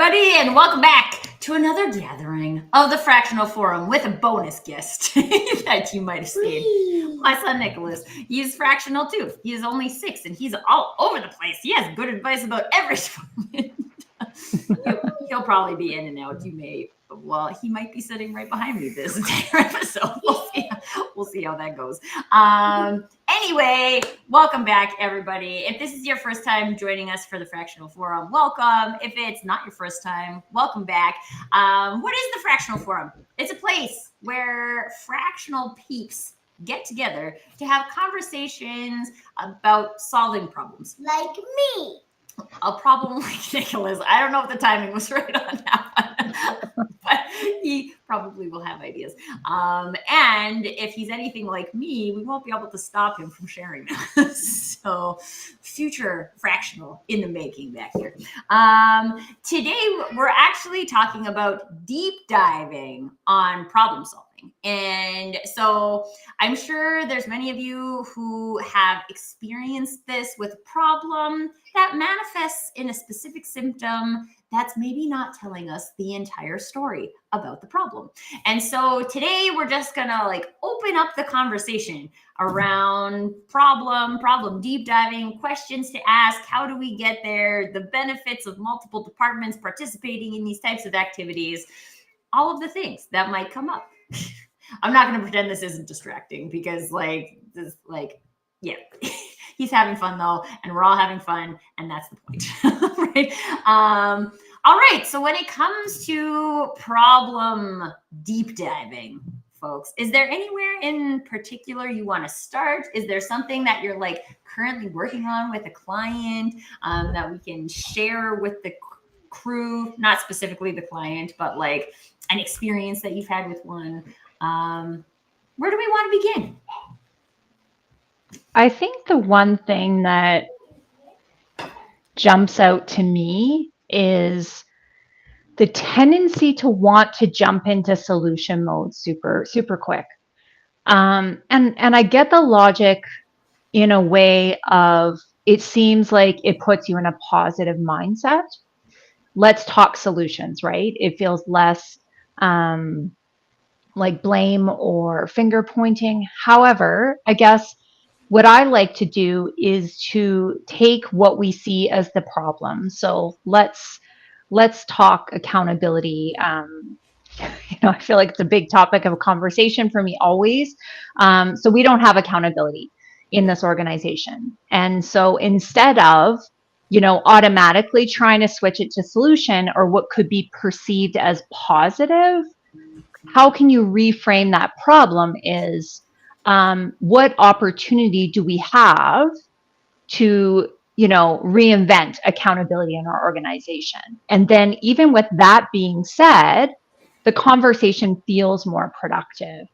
everybody, and welcome back to another gathering of the Fractional Forum with a bonus guest that you might have seen. My son Nicholas. He's fractional too. He is only 6 and he's all over the place. He has good advice about every department. He'll probably be in and out. He might be sitting right behind me this entire episode. We'll see how that goes. Anyway, welcome back, everybody. If this is your first time joining us for the Fractional Forum, welcome. If it's not your first time, welcome back. What is the Fractional Forum? It's a place where fractional peeps get together to have conversations about solving problems. Like me. A problem like Nicholas. I don't know if the timing was right on that one, but he probably will have ideas. And if he's anything like me, we won't be able to stop him from sharing them. So future fractional in the making back here. Today, we're actually talking about deep diving on problem solving. And so I'm sure there's many of you who have experienced this with a problem that manifests in a specific symptom that's maybe not telling us the entire story about the problem. And so today we're just gonna open up the conversation around problem deep diving, questions to ask, how do we get there, the benefits of multiple departments participating in these types of activities, all of the things that might come up. I'm not going to pretend this isn't distracting because yeah, he's having fun though, and we're all having fun, and that's the point, right? All right. So when it comes to problem deep diving, folks, is there anywhere in particular you want to start? Is there something that you're currently working on with a client that we can share with the crew? Not specifically the client, but an experience that you've had with one. Where do we want to begin? I think the one thing that jumps out to me is the tendency to want to jump into solution mode super quick. And I get the logic in a way of, it seems like it puts you in a positive mindset. Let's talk solutions, right? It feels less like blame or finger pointing. However, I guess what I like to do is to take what we see as the problem. So let's talk accountability. I feel like it's a big topic of a conversation for me always. So we don't have accountability in this organization. And so instead of, automatically trying to switch it to solution or what could be perceived as positive, how can you reframe that problem is, what opportunity do we have to, reinvent accountability in our organization? And then even with that being said, the conversation feels more productive.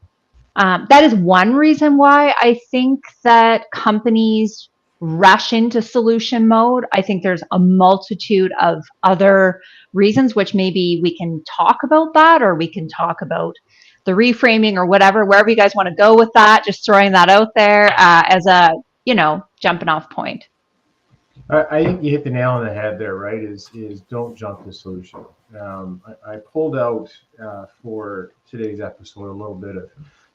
That is one reason why I think that companies rush into solution mode. I think there's a multitude of other reasons, which maybe we can talk about that, or we can talk about the reframing or wherever you guys want to go with that. Just throwing that out there as a, jumping off point. I think you hit the nail on the head there, right? Is don't jump to solution. I pulled out for today's episode a little bit of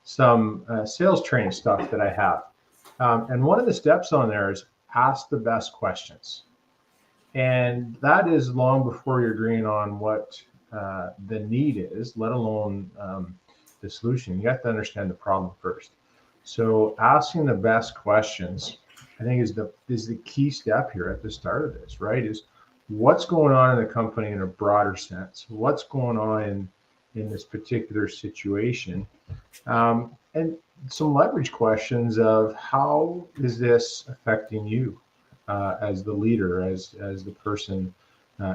some sales training stuff that I have. And one of the steps on there is ask the best questions. And that is long before you're agreeing on what the need is, let alone the solution. You have to understand the problem first. So asking the best questions, I think, is the key step here at the start of this, right? Is what's going on in the company in a broader sense? What's going on in this particular situation? And some leverage questions of how is this affecting you as the leader, as the person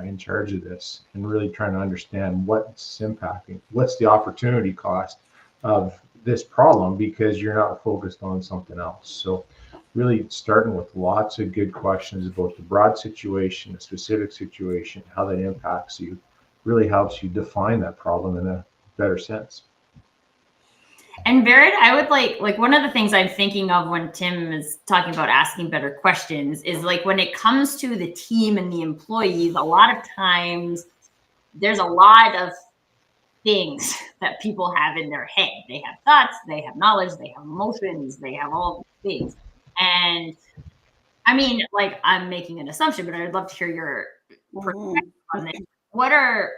in charge of this, and really trying to understand what's impacting, what's the opportunity cost of this problem, because you're not focused on something else. So really starting with lots of good questions about the broad situation, the specific situation, how that impacts you, really helps you define that problem in a better sense. And Barrett, I would like one of the things I'm thinking of when Tim is talking about asking better questions is when it comes to the team and the employees, a lot of times there's a lot of things that people have in their head. They have thoughts, they have knowledge, they have emotions, they have all these things. And I mean, like, I'm making an assumption, but I'd love to hear your perspective on this. What are,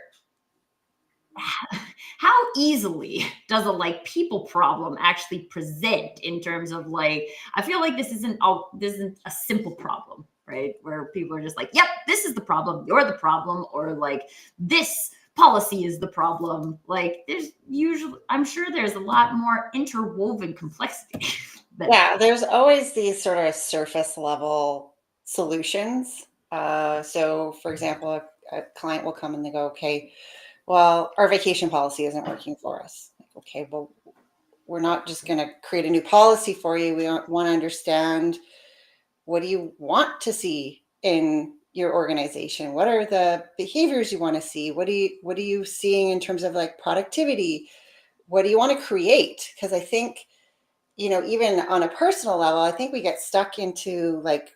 how easily does a like people problem actually present in terms of like, I feel like this isn't a simple problem, right? Where people are just like, yep, this is the problem, you're the problem, or like this policy is the problem. Like there's usually, I'm sure there's a lot more interwoven complexity. Yeah, there's always these sort of surface level solutions. So for example, a client will come and they go, okay, well, our vacation policy isn't working for us. Like, okay, well, we're not just going to create a new policy for you. We want to understand, what do you want to see in your organization? What are the behaviors you want to see? What are you seeing in terms of like productivity? What do you want to create? Because I think, even on a personal level, I think we get stuck into like,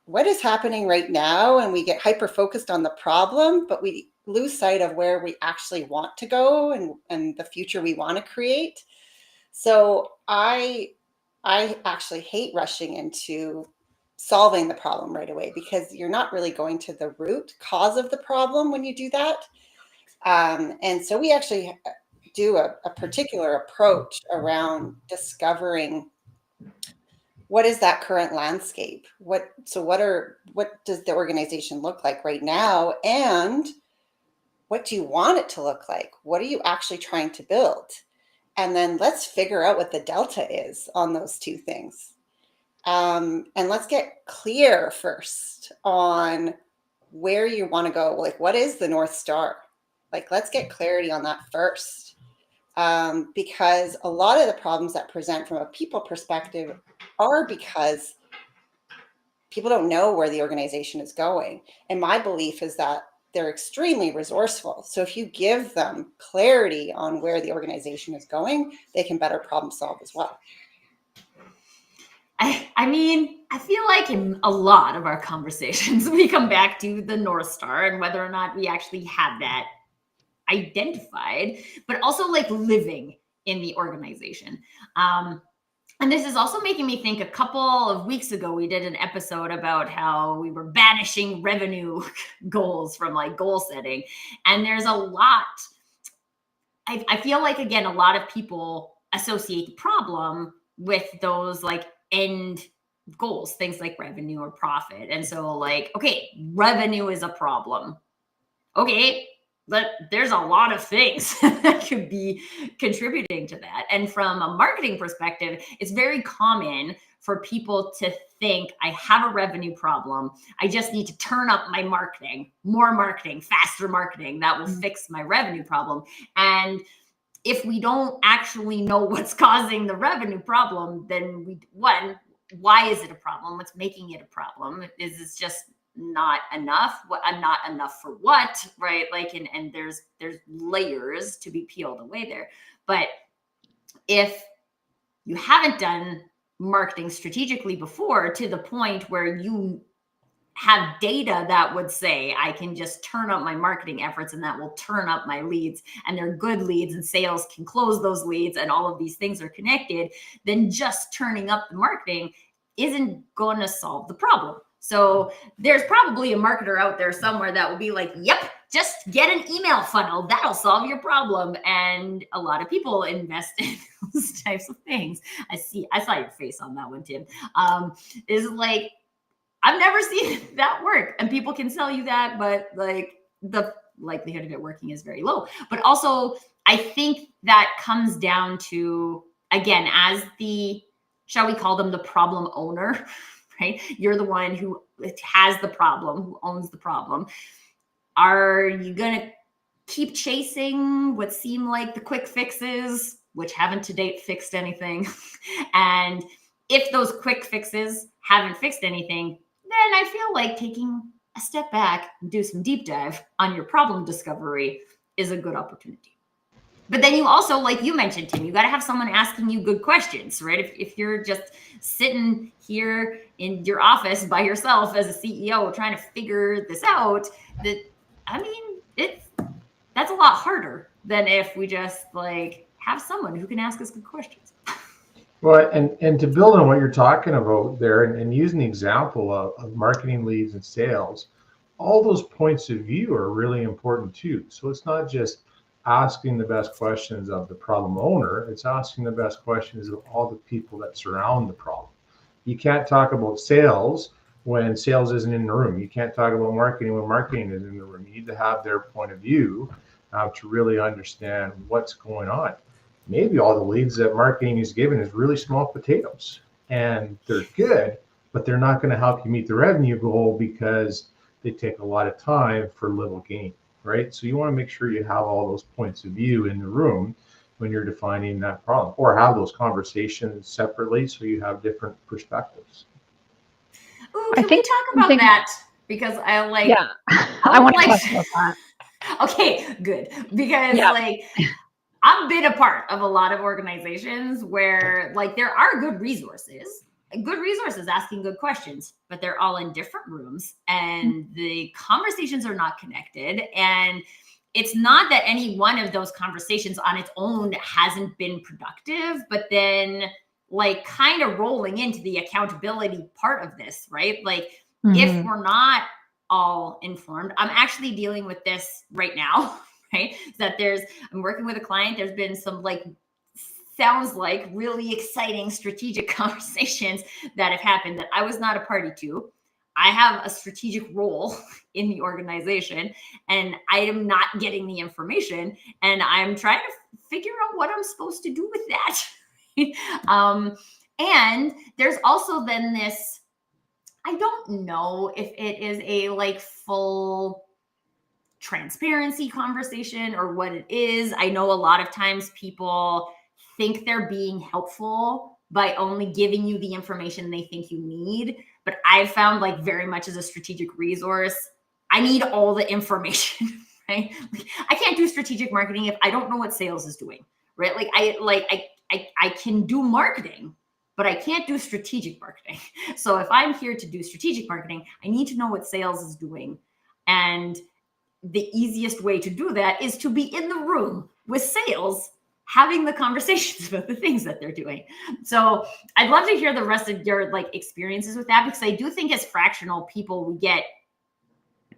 what is happening right now? And we get hyper focused on the problem, but we lose sight of where we actually want to go and the future we want to create. So I actually hate rushing into solving the problem right away, because you're not really going to the root cause of the problem when you do that. And so we actually do a particular approach around discovering, what is that current landscape? What does the organization look like right now? And what do you want it to look like? What are you actually trying to build? And then let's figure out what the delta is on those two things. And let's get clear first on where you want to go. Like, what is the North Star? Like, let's get clarity on that first. Because a lot of the problems that present from a people perspective are because people don't know where the organization is going. And my belief is that they're extremely resourceful. So if you give them clarity on where the organization is going, they can better problem solve as well. I mean, I feel like in a lot of our conversations, we come back to the North Star and whether or not we actually have that identified, but also like living in the organization. And this is also making me think, a couple of weeks ago, we did an episode about how we were banishing revenue goals from like goal setting. And there's a lot, I feel like, again, a lot of people associate the problem with those like end goals, things like revenue or profit. And so like, okay, revenue is a problem. Okay, but there's a lot of things that could be contributing to that. And from a marketing perspective, it's very common for people to think, I have a revenue problem. I just need to turn up my marketing, more marketing, faster marketing. That will fix my revenue problem. And if we don't actually know what's causing the revenue problem, then why is it a problem? What's making it a problem? Is this just not enough? Not enough for what, right? Like, and there's layers to be peeled away there. But if you haven't done marketing strategically before, to the point where you have data that would say, I can just turn up my marketing efforts and that will turn up my leads, and they're good leads and sales can close those leads and all of these things are connected, then just turning up the marketing isn't going to solve the problem. So there's probably a marketer out there somewhere that will be like, yep, just get an email funnel. That'll solve your problem. And a lot of people invest in those types of things. I saw your face on that one, Tim. Is like, I've never seen that work. And people can sell you that, but like the likelihood of it working is very low. But also, I think that comes down to, again, as the, shall we call them the problem owner, right? You're the one who has the problem, who owns the problem. Are you going to keep chasing what seem like the quick fixes, which haven't to date fixed anything? And if those quick fixes haven't fixed anything, then I feel like taking a step back and do some deep dive on your problem discovery is a good opportunity. But then you also, like you mentioned, Tim, you got to have someone asking you good questions, right? If you're just sitting here in your office by yourself as a CEO trying to figure this out, that's a lot harder than if we just like have someone who can ask us good questions. Well, and to build on what you're talking about there, and using the example of marketing leads and sales, all those points of view are really important too. So it's not just asking the best questions of the problem owner, it's asking the best questions of all the people that surround the problem. You can't talk about sales when sales isn't in the room. You can't talk about marketing when marketing is in the room. You need to have their point of view to really understand what's going on. Maybe all the leads that marketing is given is really small potatoes, and they're good, but they're not going to help you meet the revenue goal because they take a lot of time for little gain, right? So you want to make sure you have all those points of view in the room when you're defining that problem, or have those conversations separately so you have different perspectives. Ooh, can we talk about that? Because I like, yeah, I want to talk about that. Okay, good. Because like, I've been a part of a lot of organizations where like there are good resources asking good questions, but they're all in different rooms and the conversations are not connected. And it's not that any one of those conversations on its own hasn't been productive, but then like kind of rolling into the accountability part of this, right? Like if we're not all informed, I'm actually dealing with this right now. Right? That I'm working with a client. There's been some like, sounds like really exciting strategic conversations that have happened that I was not a party to. I have a strategic role in the organization and I am not getting the information and I'm trying to figure out what I'm supposed to do with that. And there's also then this, I don't know if it is a like full transparency conversation or what it is. I know a lot of times people think they're being helpful by only giving you the information they think you need. But I've found like very much as a strategic resource, I need all the information, right? Like, I can't do strategic marketing if I don't know what sales is doing, right? Like I can do marketing, but I can't do strategic marketing. So if I'm here to do strategic marketing, I need to know what sales is doing. And the easiest way to do that is to be in the room with sales, having the conversations about the things that they're doing. So I'd love to hear the rest of your like experiences with that, because I do think as fractional people, we get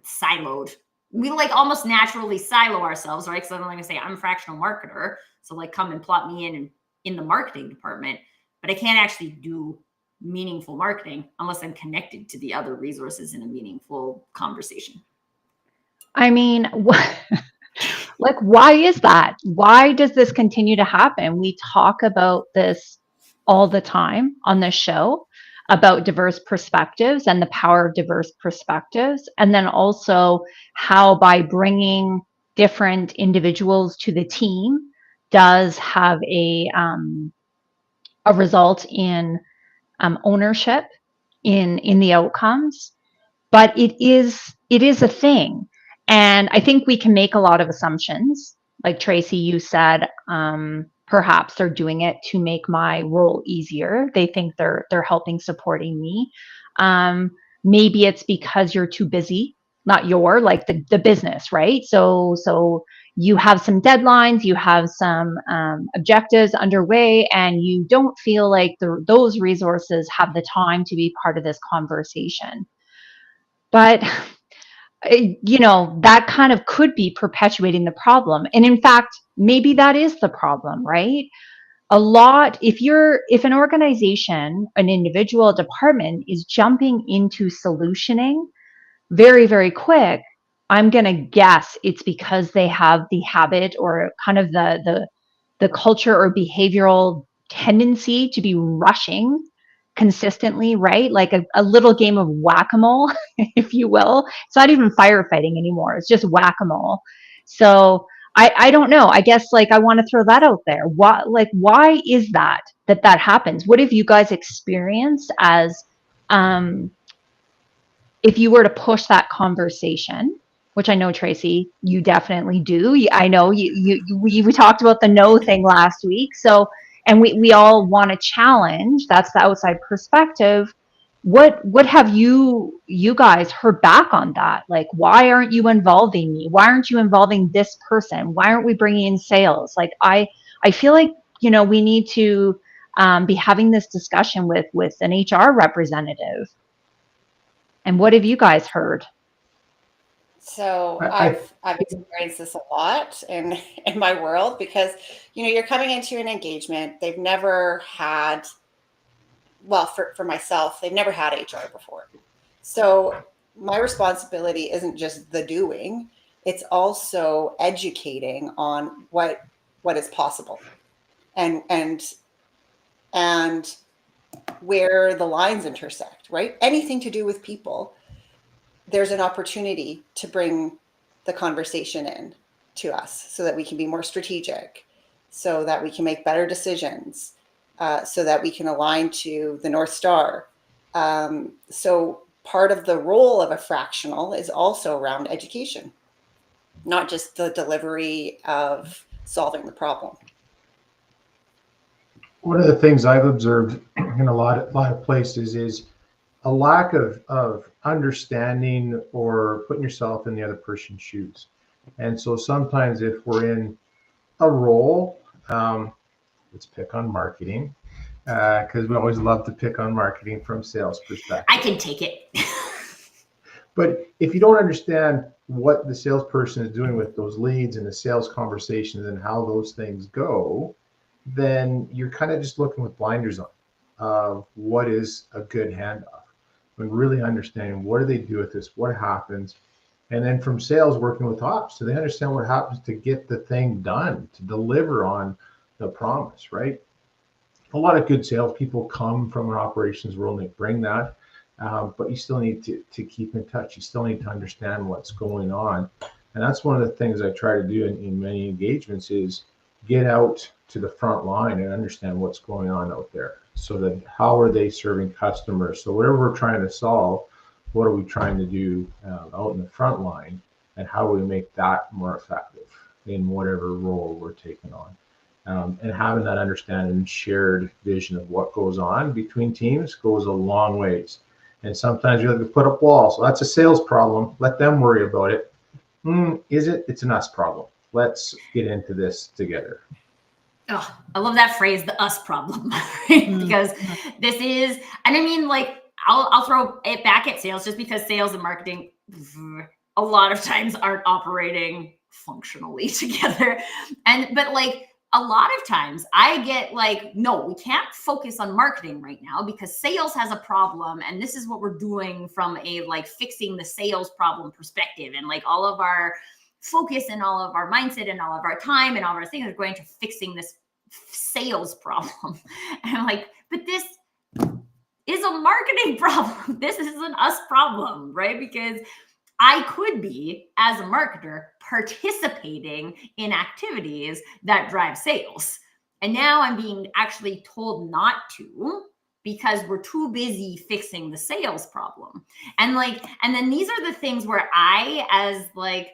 siloed. We like almost naturally silo ourselves, right? Because I'm going to say I'm a fractional marketer. So like come and plot me in the marketing department, but I can't actually do meaningful marketing unless I'm connected to the other resources in a meaningful conversation. I mean, like, why is that? Why does this continue to happen? We talk about this all the time on this show about diverse perspectives and the power of diverse perspectives. And then also how by bringing different individuals to the team does have a result in ownership in the outcomes. But it is a thing. And I think we can make a lot of assumptions. Like Tracy, you said, perhaps they're doing it to make my role easier. They think they're helping, supporting me. Maybe it's because you're too busy, not like the business, right? So you have some deadlines, you have some objectives underway, and you don't feel like those resources have the time to be part of this conversation. But that kind of could be perpetuating the problem. And in fact, maybe that is the problem, right? If an organization, an individual, a department is jumping into solutioning very, very quick, I'm going to guess it's because they have the habit or kind of the culture or behavioral tendency to be rushing consistently, right? Like a little game of whack-a-mole, if you will. It's not even firefighting anymore. It's just whack-a-mole. So I don't know. I guess like I want to throw that out there. Why is that happens? What have you guys experienced as if you were to push that conversation, which I know, Tracy, you definitely do. I know we talked about the no thing last week. So, and we all want to challenge, that's the outside perspective. what have you guys heard back on that? Like, why aren't you involving me? Why aren't you involving this person? Why aren't we bringing in sales? Like, I feel like, you know, we need to be having this discussion with an HR representative. And what have you guys heard? So I I've experienced this a lot in my world because, you know, you're coming into an engagement. They've never had, well, for myself, they've never had HR before. So my responsibility isn't just the doing, it's also educating on what is possible and where the lines intersect, right? Anything to do with people, there's an opportunity to bring the conversation in to us so that we can be more strategic, so that we can make better decisions, so that we can align to the North Star. So part of the role of a fractional is also around education, not just the delivery of solving the problem. One of the things I've observed in a lot of places is a lack of understanding or putting yourself in the other person's shoes. And so sometimes if we're in a role, let's pick on marketing, because we always love to pick on marketing from sales perspective. I can take it. But if you don't understand what the salesperson is doing with those leads and the sales conversations and how those things go, then you're kind of just looking with blinders on of what is a good handoff. When really understanding what do they do with this, what happens, and then from sales working with ops, so they understand what happens to get the thing done, to deliver on the promise, right? A lot of good salespeople come from an operations world and they bring that, but you still need to keep in touch. You still need to understand what's going on. And that's one of the things I try to do in many engagements is get out to the front line and understand what's going on out there. So that how are they serving customers? So whatever we're trying to solve, what are we trying to do out in the front line, and how do we make that more effective in whatever role we're taking on? And having that understanding and shared vision of what goes on between teams goes a long ways. And sometimes you have to put up walls. So that's a sales problem. Let them worry about it. Is it? It's an us problem. Let's get into this together. Oh, I love that phrase, the us problem, right? Because this is, and I mean, like, I'll throw it back at sales just because sales and marketing a lot of times aren't operating functionally together. But like a lot of times I get like, no, we can't focus on marketing right now because sales has a problem. And this is what we're doing from a like fixing the sales problem perspective. And like all of our focus and all of our mindset and all of our time and all of our things are going to fixing this sales problem. And I'm like, but this is a marketing problem. This is an us problem, right? Because I could be, as a marketer, participating in activities that drive sales. And now I'm being actually told not to because we're too busy fixing the sales problem. And like, and then these are the things where I, as like,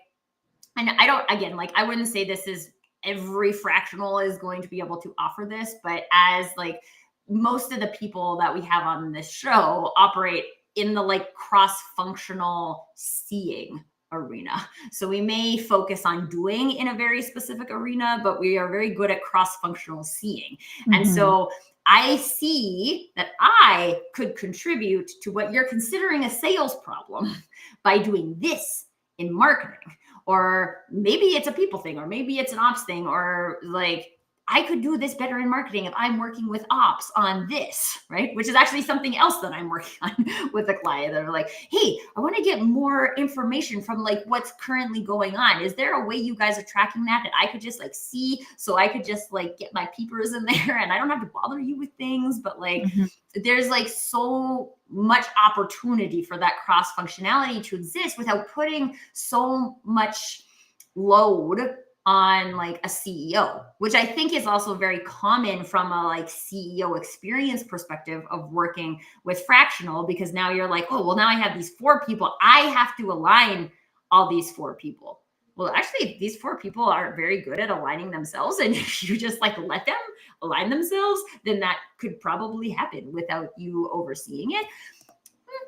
and I don't, again, like, I wouldn't say this is every fractional is going to be able to offer this, but as like most of the people that we have on this show operate in the like cross-functional seeing arena. So we may focus on doing in a very specific arena, but we are very good at cross-functional seeing. And so I see that I could contribute to what you're considering a sales problem by doing this in marketing. Or maybe it's a people thing, or maybe it's an ops thing, or like I could do this better in marketing if I'm working with ops on this, right? Which is actually something else that I'm working on with a client. They're like, hey, I want to get more information from like what's currently going on. Is there a way you guys are tracking that I could just like see, so I could just like get my peepers in there and I don't have to bother you with things, but like there's like so much opportunity for that cross functionality to exist without putting so much load on like a CEO, which I think is also very common from a like CEO experience perspective of working with fractional, because now you're like, oh, well, now I have these 4 people. I have to align all these 4 people. Well, actually, these 4 people are very good at aligning themselves. And if you just like let them align themselves, then that could probably happen without you overseeing it.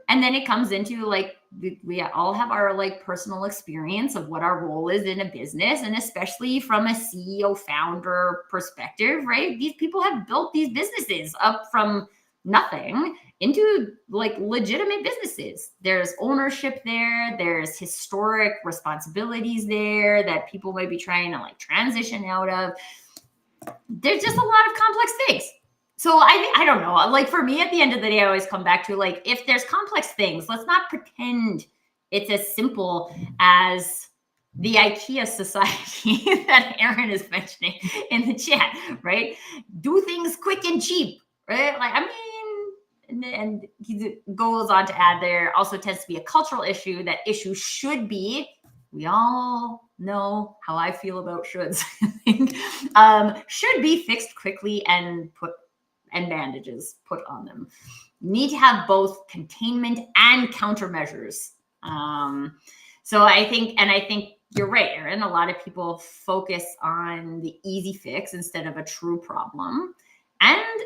And then it comes into like, we all have our like personal experience of what our role is in a business, and especially from a CEO founder perspective, right? These people have built these businesses up from nothing into like legitimate businesses. There's ownership there, there's historic responsibilities there that people might be trying to like transition out of. There's just a lot of complex things. So I don't know. Like for me, at the end of the day, I always come back to like, if there's complex things, let's not pretend it's as simple as the IKEA society that Aaron is mentioning in the chat, right? Do things quick and cheap, right? Like, I mean, and he goes on to add, there also tends to be a cultural issue. That issue should be, we all know how I feel about shoulds, should be fixed quickly and bandages put on them. You need to have both containment and countermeasures. So I think you're right, Aaron. A lot of people focus on the easy fix instead of a true problem. And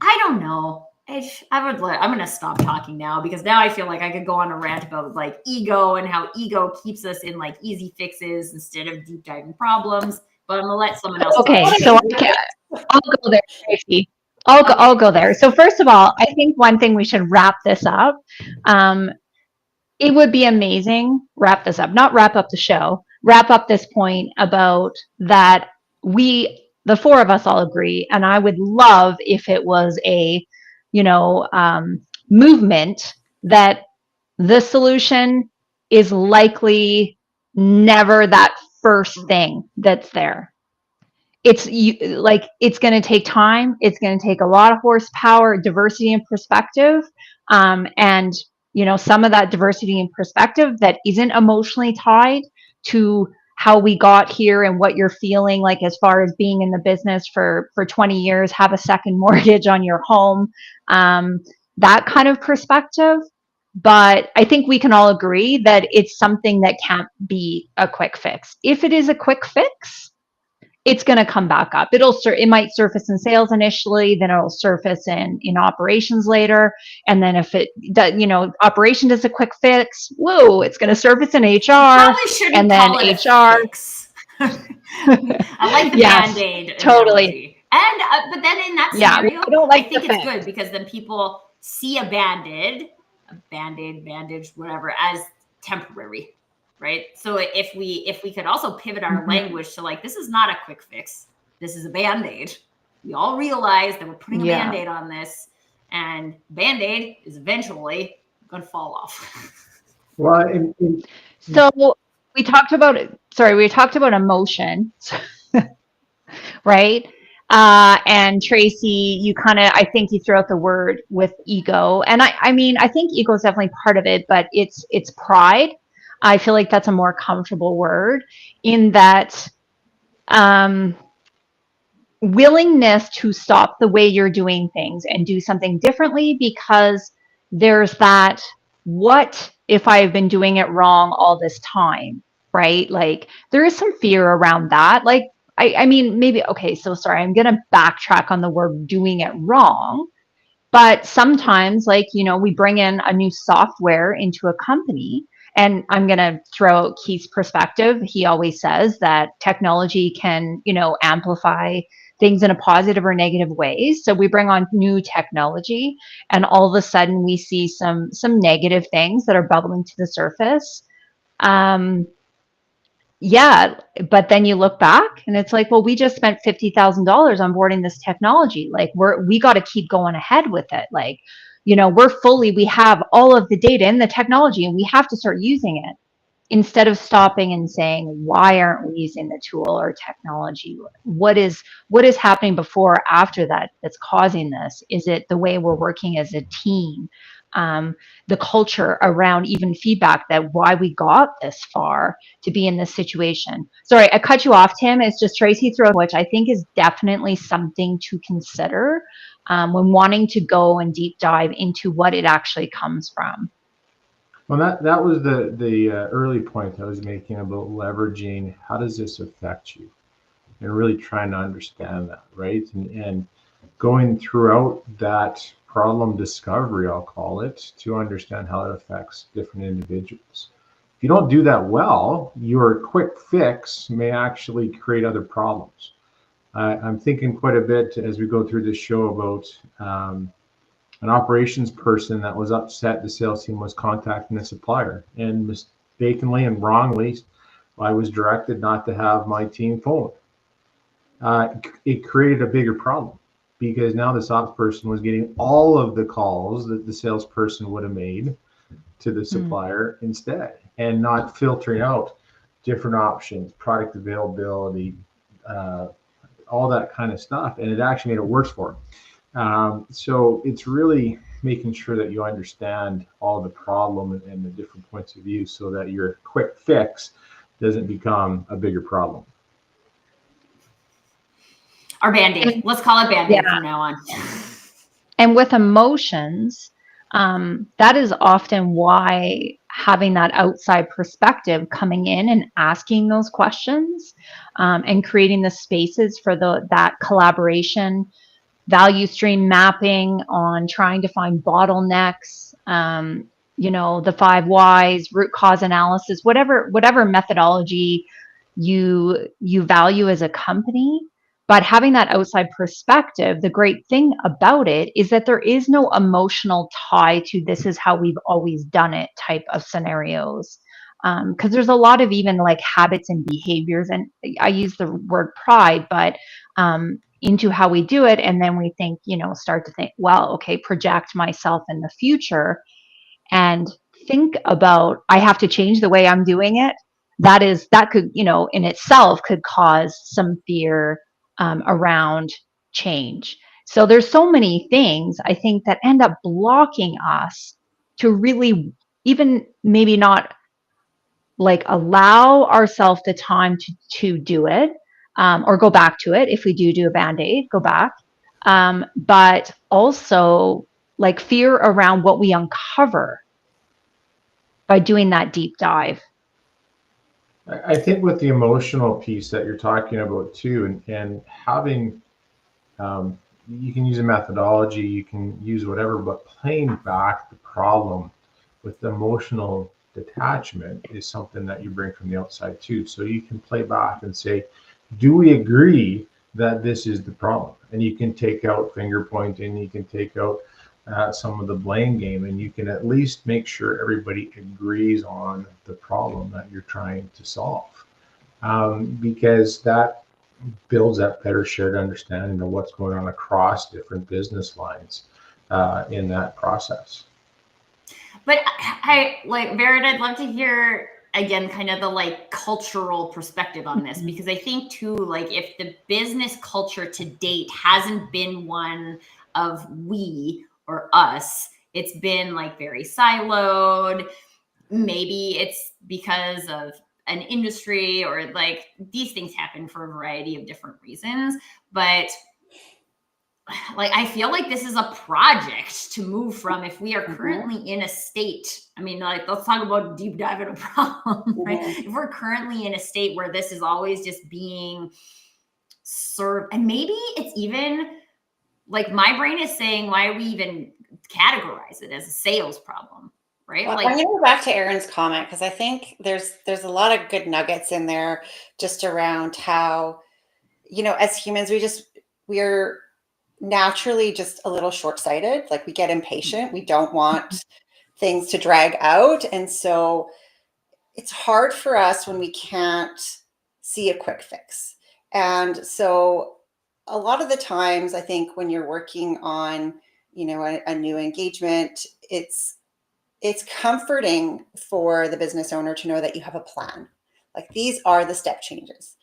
I don't know. I'm going to stop talking now, because now I feel like I could go on a rant about like ego and how ego keeps us in like easy fixes instead of deep diving problems. But I'm going to let someone else Okay, talk. so I'll go there, Tracy. I'll go there. So first of all, I think one thing we should wrap this up. It would be amazing, not wrap up the show, wrap up this point about that the four of us all agree. And I would love if it was a, movement that the solution is likely never that first thing that's there. It's going to take time. It's going to take a lot of horsepower, diversity and perspective. And some of that diversity and perspective that isn't emotionally tied to how we got here and what you're feeling like as far as being in the business for 20 years, have a second mortgage on your home, that kind of perspective. But I think we can all agree that it's something that can't be a quick fix. If it is a quick fix, it's going to come back up. It might surface in sales initially, then it'll surface in operations later. And then if operation does a quick fix, whoa, it's going to surface in HR, and then HR. I like the Band-Aid totally. Analogy. And but then in that scenario, I think it's good, because then people see a Band-Aid, bandage, whatever, as temporary. Right. So if we could also pivot our language to like, this is not a quick fix. This is a Band-Aid. We all realize that we're putting a Band-Aid on this, and Band-Aid is eventually going to fall off. Well, so we talked about emotion, right? And Tracy, I think you threw out the word with ego. And I mean, I think ego is definitely part of it, but it's pride. I feel like that's a more comfortable word, in that willingness to stop the way you're doing things and do something differently, because there's that, what if I've been doing it wrong all this time, right? Like there is some fear around that. Like, I mean, maybe, okay, so sorry, I'm going to backtrack on the word doing it wrong. But sometimes, like, we bring in a new software into a company, and I'm going to throw out Keith's perspective. He always says that technology can, amplify things in a positive or negative ways. So we bring on new technology, and all of a sudden we see some negative things that are bubbling to the surface. Yeah, but then you look back and it's like, well, we just spent $50,000 onboarding this technology. Like we got to keep going ahead with it. Like, we have all of the data in the technology, and we have to start using it, instead of stopping and saying, why aren't we using the tool or technology? What is happening before or after that's causing this? Is it the way we're working as a team? The culture around even feedback, that why we got this far to be in this situation. Sorry, I cut you off, Tim. It's just Tracy throw, which I think is definitely something to consider when wanting to go and deep dive into what it actually comes from. Well, that was the early point I was making about leveraging. How does this affect you? And really trying to understand that, right? And going throughout that problem discovery, I'll call it, to understand how it affects different individuals. If you don't do that well, your quick fix may actually create other problems. I'm thinking quite a bit as we go through this show about an operations person that was upset the sales team was contacting a supplier, and mistakenly and wrongly, I was directed not to have my team phone. It created a bigger problem because now this ops person was getting all of the calls that the salesperson would have made to the supplier instead, and not filtering out different options, product availability, all that kind of stuff. And it actually made it worse for them. So it's really making sure that you understand all the problem and the different points of view so that your quick fix doesn't become a bigger problem. Our Band-Aid. Let's call it Band-Aid from now on. And with emotions, that is often why having that outside perspective coming in and asking those questions and creating the spaces for that collaboration, value stream mapping on trying to find bottlenecks, the 5 whys, root cause analysis, whatever methodology you value as a company. But having that outside perspective, the great thing about it is that there is no emotional tie to this is how we've always done it type of scenarios. Because there's a lot of even like habits and behaviors, and I use the word pride, but into how we do it. And then we think, start to think, well, okay, project myself in the future and think about, I have to change the way I'm doing it. That could, in itself could cause some fear around change. So there's so many things I think that end up blocking us to really even maybe not like allow ourselves the time to do it or go back to it. If we do a Band-Aid, go back. But also like fear around what we uncover by doing that deep dive. I think with the emotional piece that you're talking about too, and having, you can use a methodology, you can use whatever, but playing back the problem with the emotional detachment is something that you bring from the outside too. So you can play back and say, do we agree that this is the problem? And you can take out finger pointing, you can take out some of the blame game, and you can at least make sure everybody agrees on the problem that you're trying to solve, because that builds that better shared understanding of what's going on across different business lines in that process. But I like, Vered, I'd love to hear again kind of the like cultural perspective on this, because I think too, like if the business culture to date hasn't been one of we or us, it's been like very siloed. Maybe it's because of an industry, or like these things happen for a variety of different reasons. But like, I feel like this is a project to move from, if we are currently in a state, I mean, like, let's talk about deep dive in a problem, right? If we're currently in a state where this is always just being served, and maybe it's even like my brain is saying, why we even categorize it as a sales problem, right? Well, like, I'm going to go back to Erin's comment, because I think there's a lot of good nuggets in there just around how, as humans, we're naturally just a little short-sighted. Like we get impatient. We don't want things to drag out. And so it's hard for us when we can't see a quick fix. And so a lot of the times, I think when you're working on, a new engagement, it's comforting for the business owner to know that you have a plan. Like these are the step changes.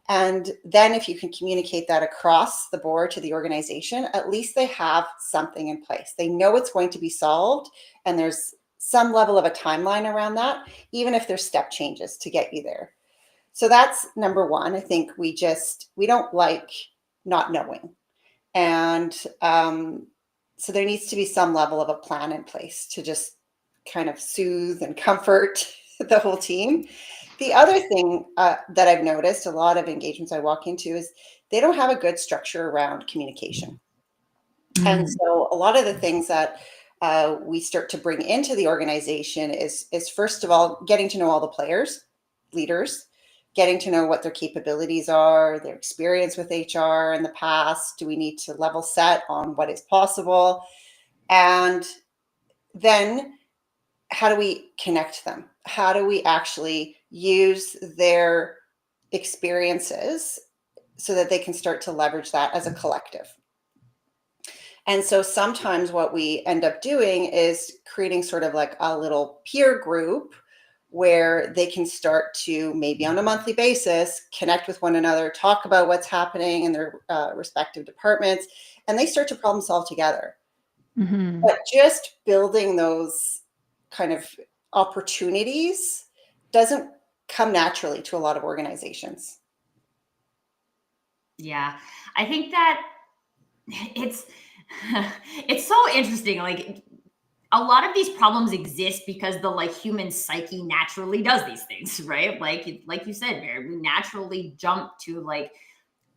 And then if you can communicate that across the board to the organization, at least they have something in place. They know it's going to be solved, and there's some level of a timeline around that, even if there's step changes to get you there. So that's number one. I think we don't like not knowing. And so there needs to be some level of a plan in place to just kind of soothe and comfort the whole team. The other thing that I've noticed, a lot of engagements I walk into, is they don't have a good structure around communication. And so a lot of the things that we start to bring into the organization is first of all, getting to know all the players, leaders, getting to know what their capabilities are, their experience with HR in the past. Do we need to level set on what is possible? And then how do we connect them? How do we actually use their experiences so that they can start to leverage that as a collective? And so sometimes what we end up doing is creating sort of like a little peer group where they can start to, maybe on a monthly basis, connect with one another, talk about what's happening in their respective departments, and they start to problem solve together. But just building those kind of opportunities doesn't come naturally to a lot of organizations. Yeah, I think that it's so interesting. Like, a lot of these problems exist because the human psyche naturally does these things, right? Like you said, Mary, we naturally jump to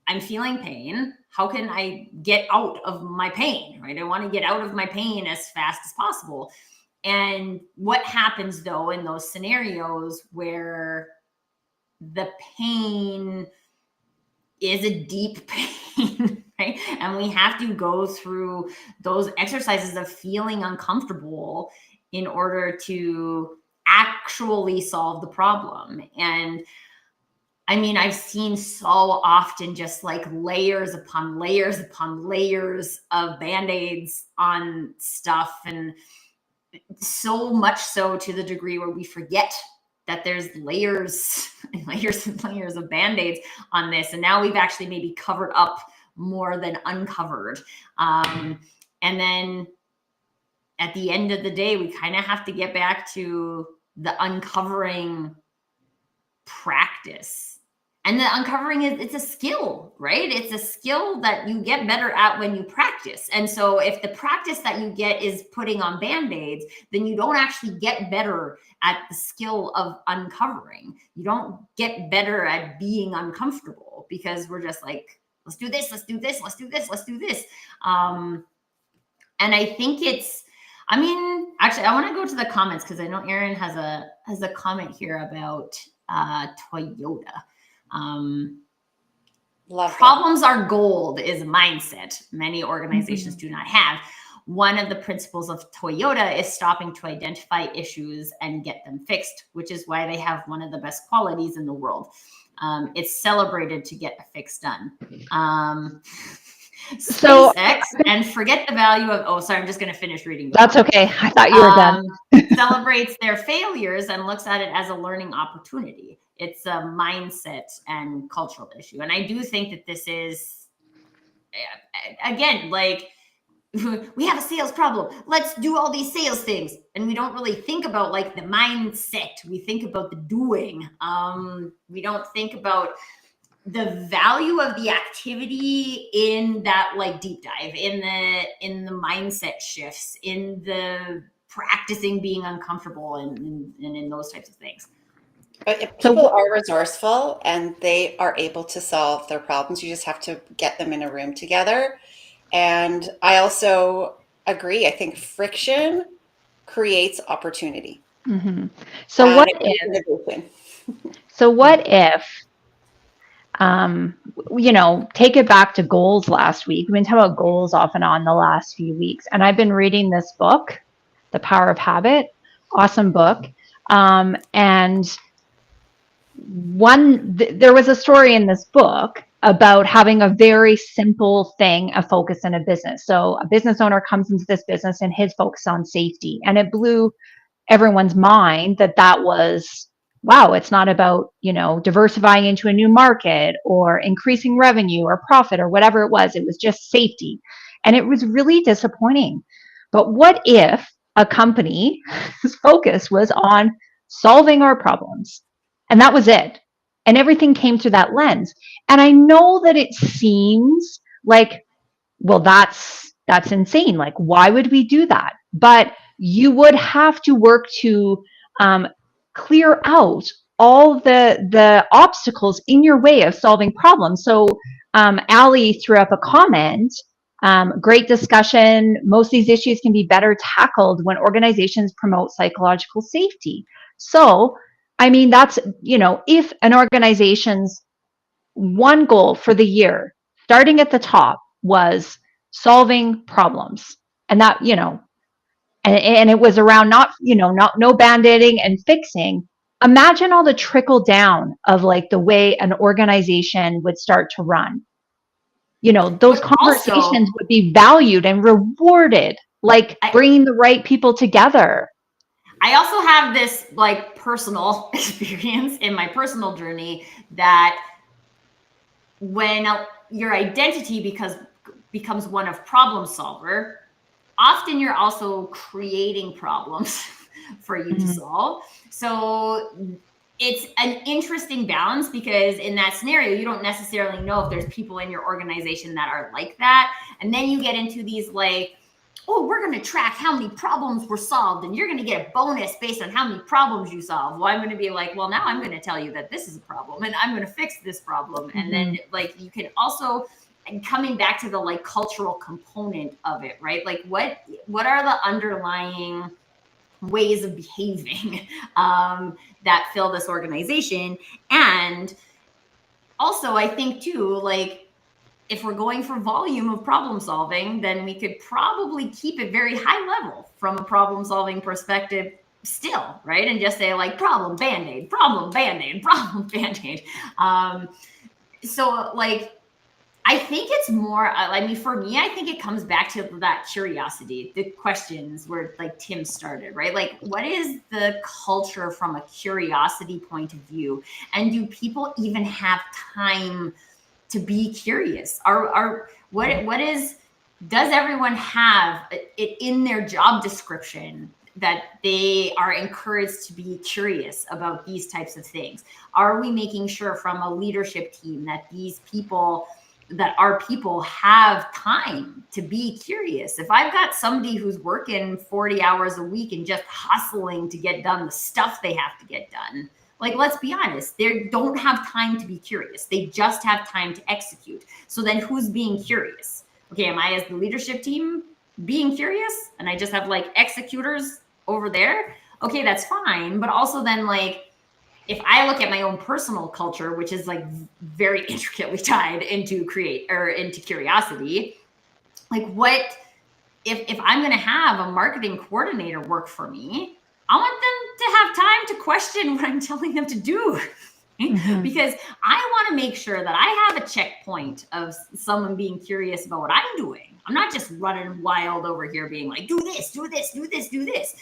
I'm feeling pain. How can I get out of my pain, right? I want to get out of my pain as fast as possible. And what happens though in those scenarios where the pain is a deep pain, right? And we have to go through those exercises of feeling uncomfortable in order to actually solve the problem. And I mean, I've seen so often just layers upon layers upon layers of Band-Aids on stuff, and so much so to the degree where we forget that there's layers and layers and layers of Band-Aids on this. And now we've actually maybe covered up more than uncovered. And then at the end of the day, we kind of have to get back to the uncovering practice. And the uncovering it's a skill, right? It's a skill that you get better at when you practice. And so if the practice that you get is putting on Band-Aids, then you don't actually get better at the skill of uncovering. You don't get better at being uncomfortable because we're just let's do this, let's do this, let's do this, let's do this. And I think actually, I want to go to the comments because I know Erin has a comment here about Toyota. Problems are gold is a mindset many organizations do not have. One of the principles of Toyota is stopping to identify issues and get them fixed, which is why they have one of the best qualities in the world. It's celebrated to get a fix done. So SpaceX and forget the value of, sorry, I'm just going to finish reading. That's okay. I thought you were done. Celebrates their failures and looks at it as a learning opportunity. It's a mindset and cultural issue. And I do think that this is, again, we have a sales problem. Let's do all these sales things. And we don't really think about the mindset. We think about the doing. We don't think about the value of the activity in that deep dive, in the mindset shifts, in the practicing being uncomfortable and in those types of things. But if people are resourceful and they are able to solve their problems, you just have to get them in a room together. And I also agree. I think friction creates opportunity. So what if, take it back to goals last week. We've been talking about goals off and on the last few weeks. And I've been reading this book, The Power of Habit. Awesome book. And there was a story in this book about having a very simple thing, a focus in a business. So a business owner comes into this business and his focus on safety. And it blew everyone's mind that was, wow, it's not about, diversifying into a new market or increasing revenue or profit or whatever it was. It was just safety. And it was really disappointing. But what if a company's focus was on solving our problems? And that was it. And everything came through that lens. And I know that it seems well, that's insane. Why would we do that? But you would have to work to clear out all the obstacles in your way of solving problems. So Allie threw up a comment Great discussion. Most of these issues can be better tackled when organizations promote psychological safety. So, I mean, that's, if an organization's one goal for the year, starting at the top, was solving problems, and that, and it was around no band-aiding and fixing. Imagine all the trickle down of like the way an organization would start to run. Those But also, conversations would be valued and rewarded, like bringing the right people together. I also have this like personal experience in my personal journey that when your identity becomes one of problem solver, often you're also creating problems for you to solve. So it's an interesting balance, because in that scenario, you don't necessarily know if there's people in your organization that are like that. And then you get into these like, oh, we're going to track how many problems were solved, and you're going to get a bonus based on how many problems you solve. Well, I'm going to be like, well, now I'm going to tell you that this is a problem, and I'm going to fix this problem. And then like, you can also, and coming back to the like cultural component of it, right? Like what are the underlying ways of behaving that fill this organization? And also, I think too, like, if we're going for volume of problem solving, then we could probably keep it very high level from a problem solving perspective still, right? And just say like problem band-aid, problem band-aid, problem band-aid. So like, I think it's more, I mean, for me, I think it comes back to that curiosity, the questions where like Tim started, right? Like, what is the culture from a curiosity point of view? And do people even have time to be curious? Does everyone have it in their job description that they are encouraged to be curious about these types of things? Are we making sure from a leadership team that our people have time to be curious? If I've got somebody who's working 40 hours a week and just hustling to get done the stuff they have to get done, like, let's be honest, they don't have time to be curious. They just have time to execute. So then who's being curious? Okay, am I as the leadership team being curious and I just have like executors over there? Okay, that's fine. But also then, like, if I look at my own personal culture, which is like very intricately tied into curiosity, like if I'm going to have a marketing coordinator work for me, I want them to have time to question what I'm telling them to do. Because I want to make sure that I have a checkpoint of someone being curious about what I'm doing. I'm not just running wild over here being like, do this, do this, do this, do this.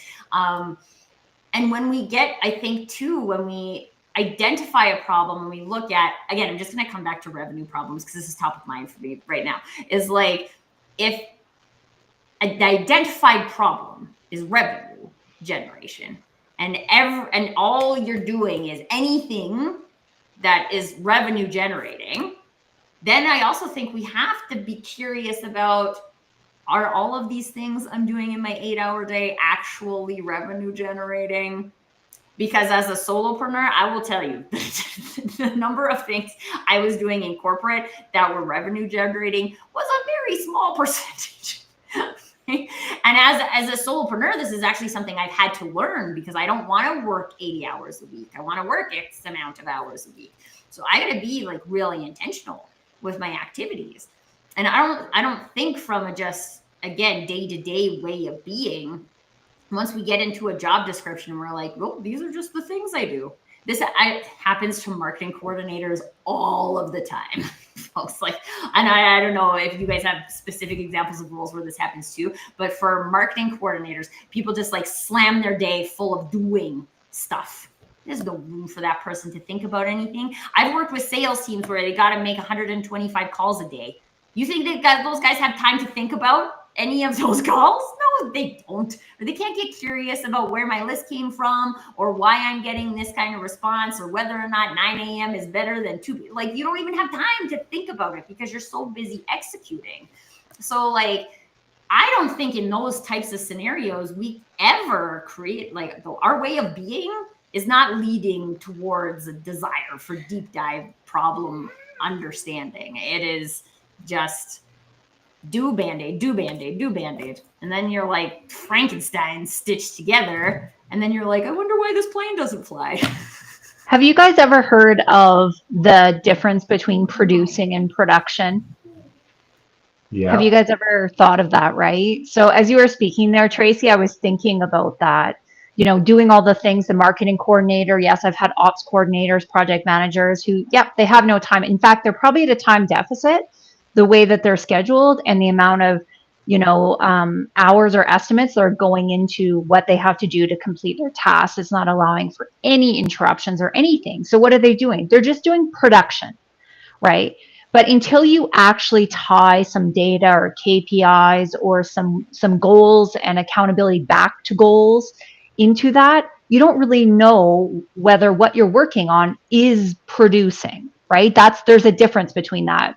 And when we get, I think too, when we identify a problem and we look at, again, I'm just going to come back to revenue problems because this is top of mind for me right now, is like, if the identified problem is revenue generation, and all you're doing is anything that is revenue generating, then I also think we have to be curious about, are all of these things I'm doing in my 8-hour day actually revenue generating? Because as a solopreneur, I will tell you the number of things I was doing in corporate that were revenue generating was a very small percentage. And as a solopreneur, this is actually something I've had to learn, because I don't want to work 80 hours a week. I want to work X amount of hours a week. So I got to be like really intentional with my activities. And I don't think from a just, again, day-to-day way of being. Once we get into a job description, we're like, well, these are just the things I do. This happens to marketing coordinators all of the time, folks. Like, and I don't know if you guys have specific examples of roles where this happens too, but for marketing coordinators, people just like slam their day full of doing stuff. There's no room for that person to think about anything. I've worked with sales teams where they got to make 125 calls a day. You think that those guys have time to think about any of those calls? No, they don't. Or they can't get curious about where my list came from, or why I'm getting this kind of response, or whether or not 9 a.m. is better than 2. Like, you don't even have time to think about it because you're so busy executing. So like, I don't think in those types of scenarios we ever create, like, our way of being is not leading towards a desire for deep dive problem understanding. It is just do Band-Aid, do Band-Aid, do Band-Aid. And then you're like Frankenstein stitched together. And then you're like, I wonder why this plane doesn't fly. Have you guys ever heard of the difference between producing and production? Yeah. Have you guys ever thought of that, right? So as you were speaking there, Tracy, I was thinking about that, you know, doing all the things, the marketing coordinator. Yes, I've had ops coordinators, project managers who, yep, they have no time. In fact, they're probably at a time deficit, the way that they're scheduled and the amount of, you know, hours or estimates that are going into what they have to do to complete their tasks. It's not allowing for any interruptions or anything. So what are they doing? They're just doing production, right? But until you actually tie some data or KPIs or some goals and accountability back to goals into that, you don't really know whether what you're working on is producing, right? There's a difference between that.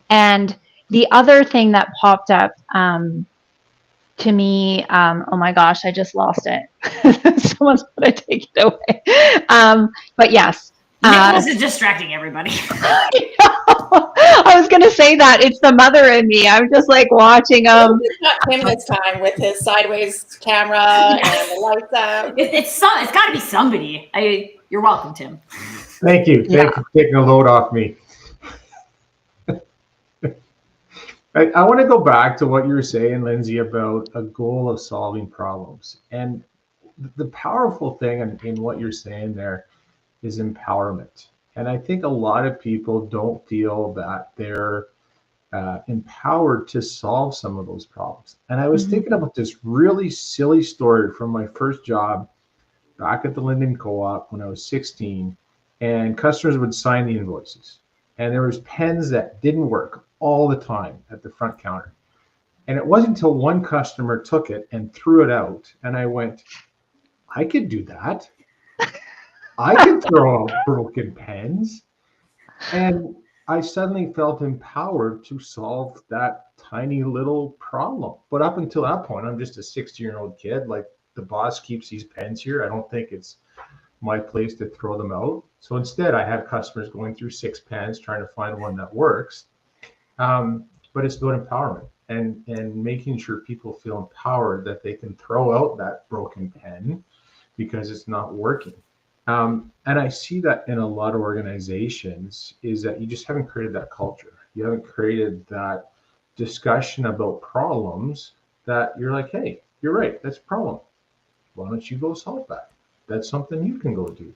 And the other thing that popped up to me, oh my gosh, I just lost it. Someone's going to take it away. But yes. Nicholas is distracting everybody. I was going to say that it's the mother in me. I'm just like watching him. It's not him this time with his sideways camera and the lights out. It's got to be somebody. You're welcome, Tim. Thank you. Thank you for taking a load off me. I want to go back to what you were saying, Lindsay, about a goal of solving problems. And the powerful thing in what you're saying there is empowerment. And I think a lot of people don't feel that they're empowered to solve some of those problems. And I was thinking about this really silly story from my first job back at the Linden Co-op when I was 16, and customers would sign the invoices. And there was pens that didn't work all the time at the front counter. And it wasn't until one customer took it and threw it out. And I went, I could do that. I could throw out broken pens. And I suddenly felt empowered to solve that tiny little problem. But up until that point, I'm just a 16-year-old kid. Like, the boss keeps these pens here. I don't think it's my place to throw them out. So instead, I have customers going through 6 pens trying to find one that works. But it's about empowerment and making sure people feel empowered that they can throw out that broken pen because it's not working. And I see that in a lot of organizations is that you just haven't created that culture. You haven't created that discussion about problems that you're like, hey, you're right, that's a problem. Why don't you go solve that? That's something you can go do.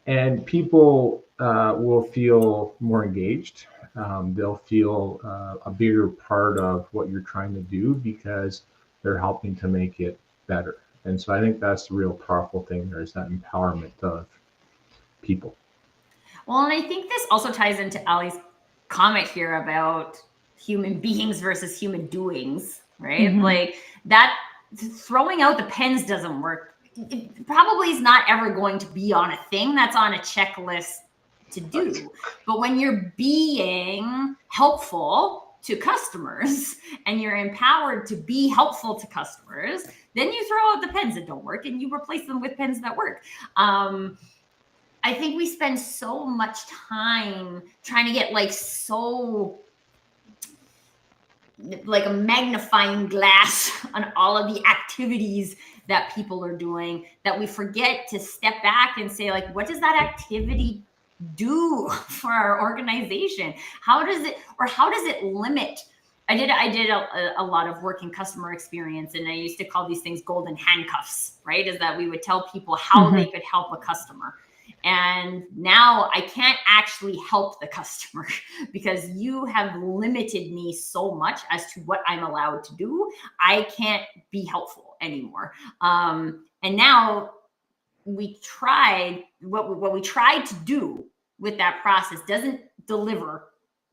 And people will feel more engaged. They'll feel a bigger part of what you're trying to do because they're helping to make it better. And so I think that's the real powerful thing there is that empowerment of people. Well, and I think this also ties into Ali's comment here about human beings versus human doings, right? Like that throwing out the pens doesn't work. It probably is not ever going to be on a thing that's on a checklist to do. But when you're being helpful to customers and you're empowered to be helpful to customers, then you throw out the pens that don't work and you replace them with pens that work. I think we spend so much time trying to get like a magnifying glass on all of the activities that people are doing that we forget to step back and say, like, what does that activity do for our organization? How does it limit? I did a lot of work in customer experience, and I used to call these things golden handcuffs, right? Is that we would tell people how they could help a customer. And now I can't actually help the customer because you have limited me so much as to what I'm allowed to do. I can't be helpful anymore. And now what we tried to do with that process doesn't deliver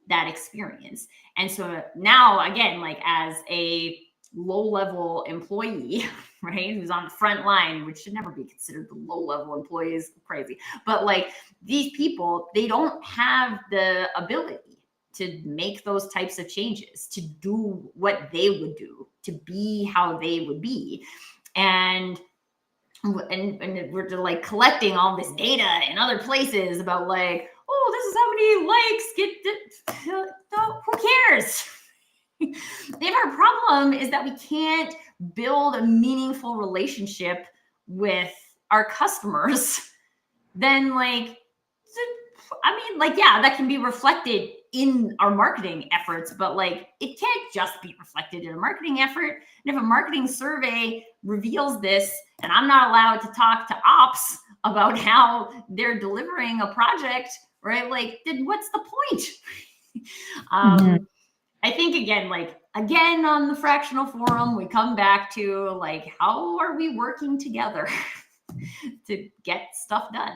that experience. And so now, again, like as a low-level employee, right, who's on the front line, which should never be considered the low-level employees, crazy. But like these people, they don't have the ability to make those types of changes, to do what they would do, to be how they would be. And we're like collecting all this data in other places about like, oh, this is how many likes get. No, who cares? If our problem is that we can't build a meaningful relationship with our customers, then like, I mean, like, yeah, that can be reflected in our marketing efforts, but like, it can't just be reflected in a marketing effort. And if a marketing survey reveals this, and I'm not allowed to talk to ops about how they're delivering a project, right? Like, then what's the point? Mhm. I think again on the Fractional Forum, we come back to like, how are we working together to get stuff done?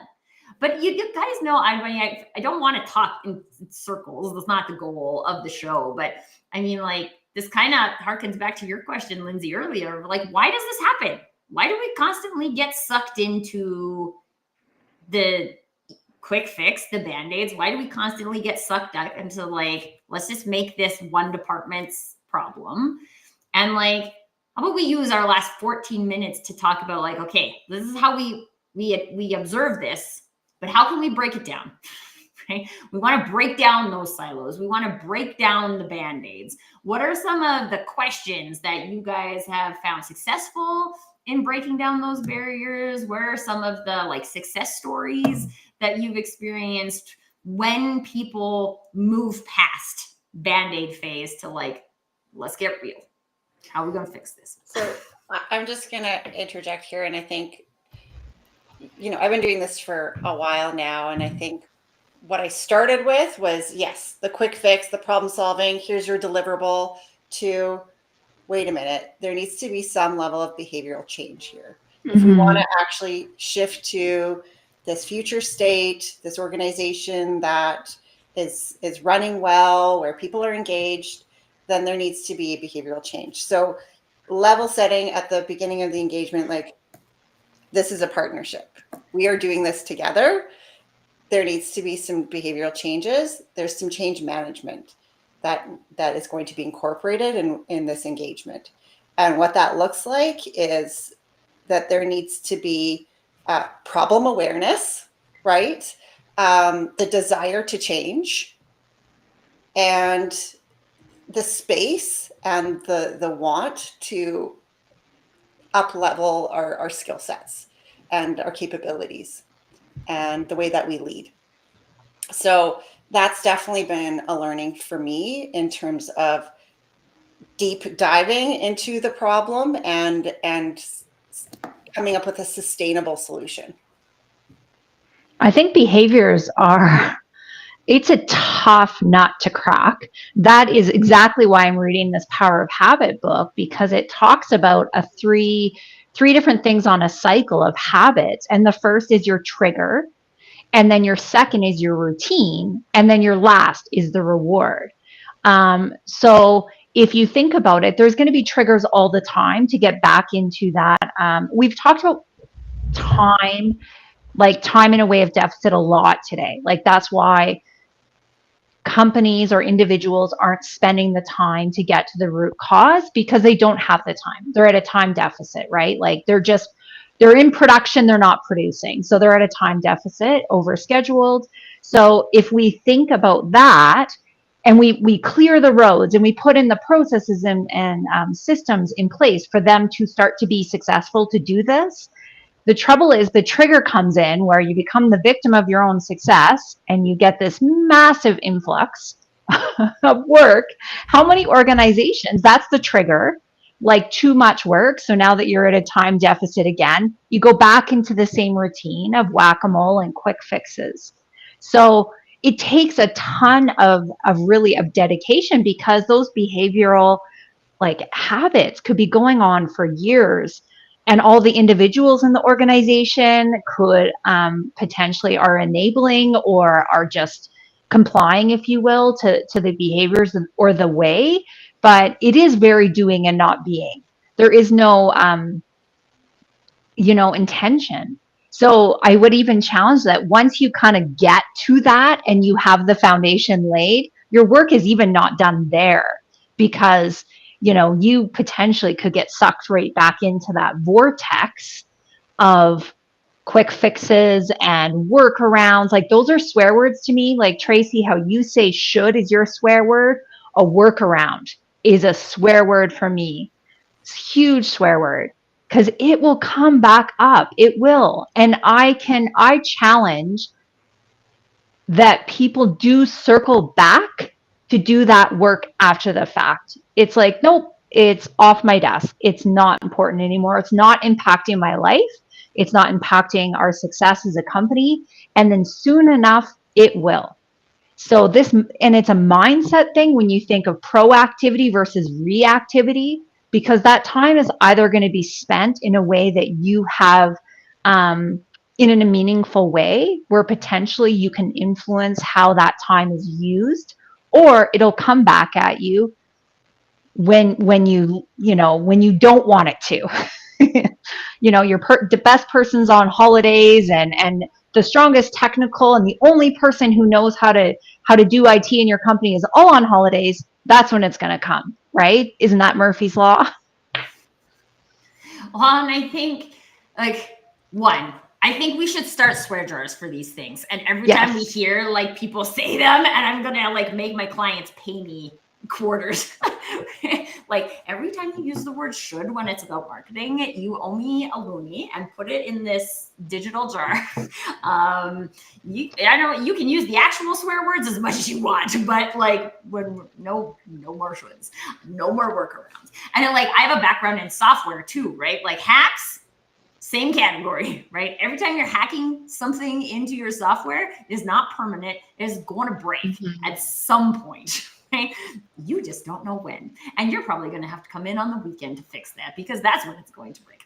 But you guys know, I mean, I don't want to talk in circles. That's not the goal of the show. But I mean, like, this kind of harkens back to your question, Lindsay, earlier. Like, why does this happen? Why do we constantly get sucked into the quick fix, the band-aids? Why do we constantly get sucked up into like, let's just make this one department's problem? And like, how about we use our last 14 minutes to talk about like, okay, this is how we observe this, but how can we break it down? Right? We want to break down those silos. We want to break down the band-aids. What are some of the questions that you guys have found successful in breaking down those barriers? Where are some of the like success stories that you've experienced when people move past band-aid phase to like, let's get real? How are we going to fix this? So I'm just going to interject here. And I think, I've been doing this for a while now. And I think what I started with was, yes, the quick fix, the problem solving, here's your deliverable, to, wait a minute, there needs to be some level of behavioral change here. If we want to actually shift to this future state, this organization that is running well, where people are engaged, then there needs to be a behavioral change. So level setting at the beginning of the engagement, like, this is a partnership. We are doing this together. There needs to be some behavioral changes. There's some change management that is going to be incorporated in this engagement. And what that looks like is that there needs to be problem awareness, right? The desire to change, and the space and the want to up level our skill sets and our capabilities and the way that we lead. So that's definitely been a learning for me in terms of deep diving into the problem and coming up with a sustainable solution. I think behaviors are, it's a tough nut to crack. That is exactly why I'm reading this Power of Habit book, because it talks about three different things on a cycle of habits. And the first is your trigger. And then your second is your routine. And then your last is the reward. So if you think about it, there's going to be triggers all the time to get back into that. We've talked about time in a way of deficit a lot today. Like, that's why companies or individuals aren't spending the time to get to the root cause, because they don't have the time. They're at a time deficit, right? Like, they're in production, they're not producing. So they're at a time deficit, overscheduled. So if we think about that, and we clear the roads and we put in the processes and systems in place for them to start to be successful to do this, the trouble is the trigger comes in where you become the victim of your own success and you get this massive influx of work. How many organizations, that's the trigger, like too much work. So now that you're at a time deficit again, you go back into the same routine of whack-a-mole and quick fixes. So it takes a ton of dedication, because those behavioral like habits could be going on for years. And all the individuals in the organization could potentially are enabling or are just complying, if you will, to the behaviors or the way. But it is very doing and not being. There is no, intention. So I would even challenge that once you kind of get to that and you have the foundation laid, your work is even not done there, because you potentially could get sucked right back into that vortex of quick fixes and workarounds. Like, those are swear words to me. Like, Tracy, how you say should is your swear word. A workaround is a swear word for me. It's a huge swear word because it will come back up. It will. And I challenge that people do circle back to do that work after the fact. It's like, nope, it's off my desk. It's not important anymore. It's not impacting my life. It's not impacting our success as a company. And then soon enough, it will. So and it's a mindset thing when you think of proactivity versus reactivity, because that time is either going to be spent in a way that you have, in a meaningful way where potentially you can influence how that time is used, or it'll come back at you when you don't want it to. The best person's on holidays, and the strongest technical and the only person who knows how to do IT in your company is all on holidays. That's when it's going to come, right? Isn't that Murphy's Law? Well, and I think, like, I think we should start swear jars for these things. And every time we hear like people say them, and I'm gonna like make my clients pay me quarters. Like every time you use the word should when it's about marketing, you owe me a loonie and put it in this digital jar. I know you can use the actual swear words as much as you want, but like when no more shoulds, no more workarounds. And then, like, I have a background in software too, right? Like hacks, same category, right? Every time you're hacking something into your software, it is not permanent. It is going to break at some point, right? You just don't know when. And you're probably going to have to come in on the weekend to fix that because that's when it's going to break.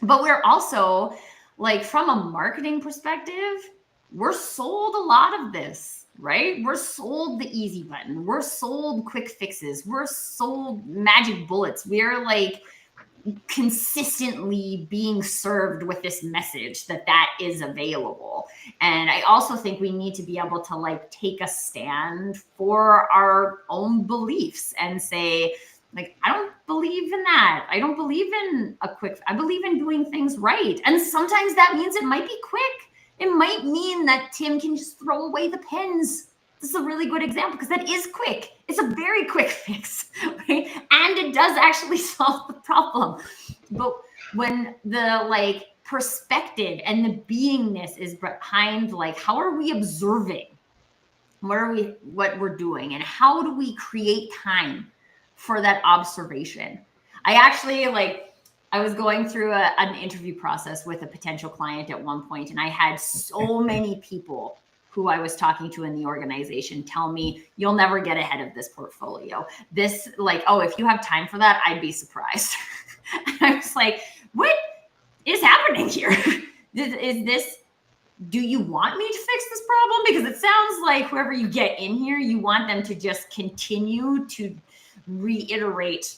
But we're also, like, from a marketing perspective, we're sold a lot of this, right? We're sold the easy button. We're sold quick fixes. We're sold magic bullets. We're like consistently being served with this message that is available. And I also think we need to be able to like take a stand for our own beliefs and say, like, I don't believe in that. I don't believe in I believe in doing things right. And sometimes that means it might be quick. It might mean that Tim can just throw away the pens. This is a really good example because that is quick. It's a very quick fix, right? And it does actually solve the problem. But when the like perspective and the beingness is behind, like, how are we observing what we're doing, and how do we create time for that observation? I actually I was going through an interview process with a potential client at one point, and I had so many people who I was talking to in the organization tell me, you'll never get ahead of this portfolio. This, like, oh, if you have time for that, I'd be surprised. And I was like, what is happening here? Do you want me to fix this problem? Because it sounds like whoever you get in here, you want them to just continue to reiterate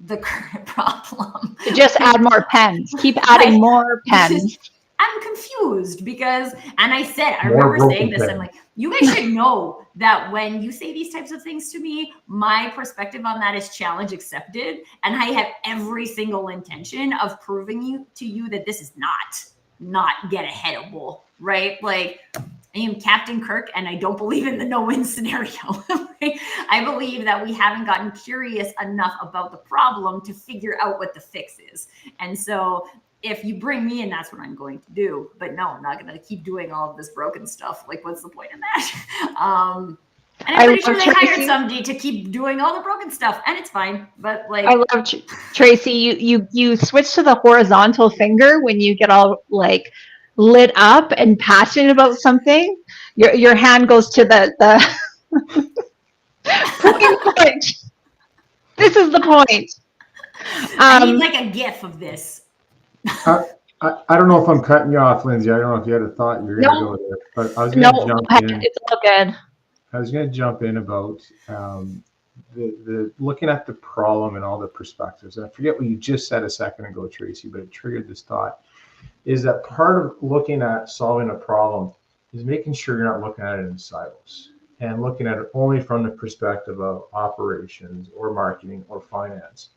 the current problem. Just add more pens. Keep adding more pens. I'm confused because, and I remember saying this, I'm like, you guys should know that when you say these types of things to me, my perspective on that is challenge accepted. And I have every single intention of proving to you that this is not get aheadable, right? Like, I am Captain Kirk and I don't believe in the no-win scenario. Right? I believe that we haven't gotten curious enough about the problem to figure out what the fix is. And so if you bring me in, that's what I'm going to do. But no, I'm not going to keep doing all of this broken stuff. Like, what's the point in that? And I'm pretty sure they hired somebody to keep doing all the broken stuff, and it's fine. But like, I love Tracy. You switch to the horizontal finger when you get all like lit up and passionate about something. Your hand goes to the point. This is the point. I need like a GIF of this. I don't know if I'm cutting you off, Lindsay. I don't know if you had a thought you were going to go there, but I was going to jump in. It's all good. I was going to jump in about the looking at the problem and all the perspectives. And I forget what you just said a second ago, Tracy, but it triggered this thought. Is that part of looking at solving a problem is making sure you're not looking at it in silos and looking at it only from the perspective of operations or marketing or finance,